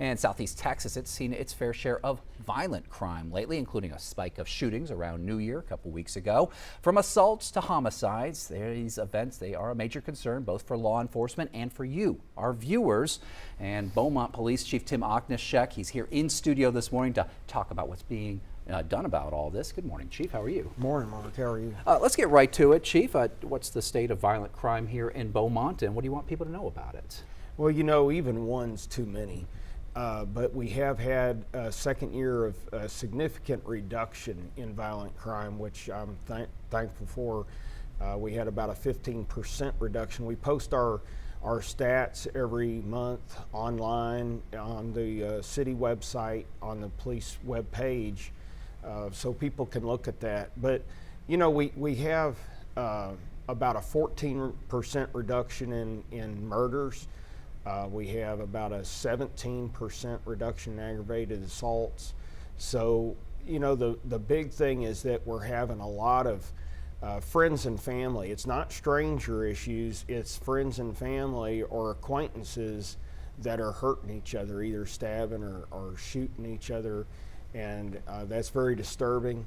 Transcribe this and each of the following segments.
And Southeast Texas, it's seen its fair share of violent crime lately, including a spike of shootings around New Year a couple weeks ago. From assaults to homicides, these events, they are a major concern both for law enforcement and for you, our viewers. And Beaumont Police Chief Tim Ocnaschek, he's here in studio this morning to talk about what's being done about all this. Good morning, Chief. How are you? Morning, Mark. How are you? Let's get right to it, Chief. What's the state of violent crime here in Beaumont, and what do you want people to know about it? Well, you know, even one's too many. But we have had a second year of a significant reduction in violent crime, which I'm thankful for. We had about a 15% reduction. We post our stats every month online on the city website, on the police webpage, so people can look at that. But, you know, we have about a 14% reduction in murders. We have about a 17% reduction in aggravated assaults. So, you know, the big thing is that we're having a lot of friends and family. It's not stranger issues, it's friends and family or acquaintances that are hurting each other, either stabbing or shooting each other, and that's very disturbing.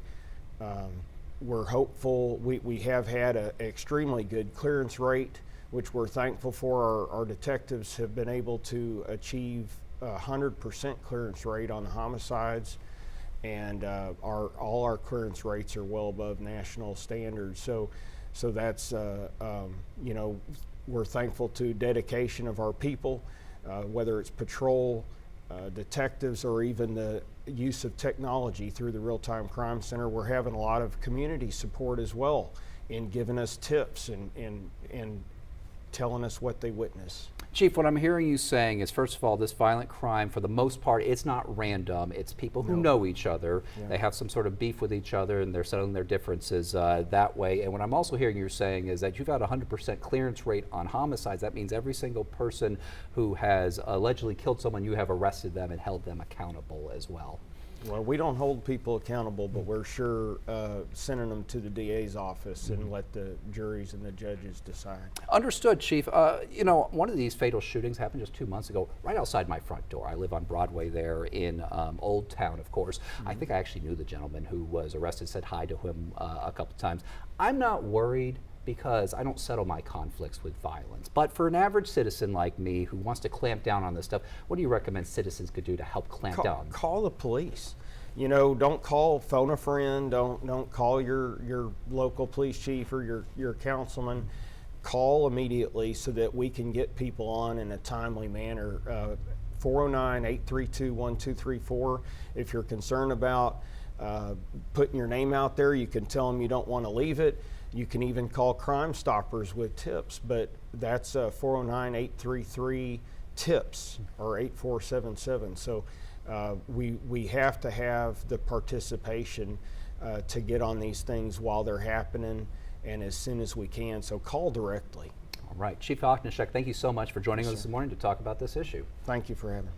We're hopeful. We have had an extremely good clearance rate, which we're thankful for. Our detectives have been able to achieve 100% clearance rate on the homicides, and all our clearance rates are well above national standards. So that's you know, we're thankful to dedication of our people, whether it's patrol, detectives, or even the use of technology through the Real-Time Crime Center. We're having a lot of community support as well in giving us tips and telling us what they witness. Chief, what I'm hearing you saying is, first of all, this violent crime, for the most part, it's not random. It's people who know each other. Yeah. They have some sort of beef with each other, and they're settling their differences that way. And what I'm also hearing you saying is that you've had a 100% clearance rate on homicides. That means every single person who has allegedly killed someone, you have arrested them and held them accountable as well. Well, we don't hold people accountable, but we're sure sending them to the DA's office and let the juries and the judges decide. Understood, Chief. You know, one of these fatal shootings happened just 2 months ago, right outside my front door. I live on Broadway there in Old Town, of course. I think I actually knew the gentleman who was arrested, said hi to him a couple times. I'm not worried, because I don't settle my conflicts with violence. But for an average citizen like me who wants to clamp down on this stuff, what do you recommend citizens could do to help clamp down? Call the police. You know, don't call, phone a friend, don't call your local police chief or your councilman. Call immediately so that we can get people on in a timely manner. 409-832-1234. If you're concerned about putting your name out there, you can tell them you don't want to leave it. You can even call Crime Stoppers with tips, but that's 409-833-TIPS or 8477. So we have to have the participation to get on these things while they're happening and as soon as we can. So call directly. All right, Chief Ocnaschek, thank you so much for joining us this morning to talk about this issue. Thank you for having me.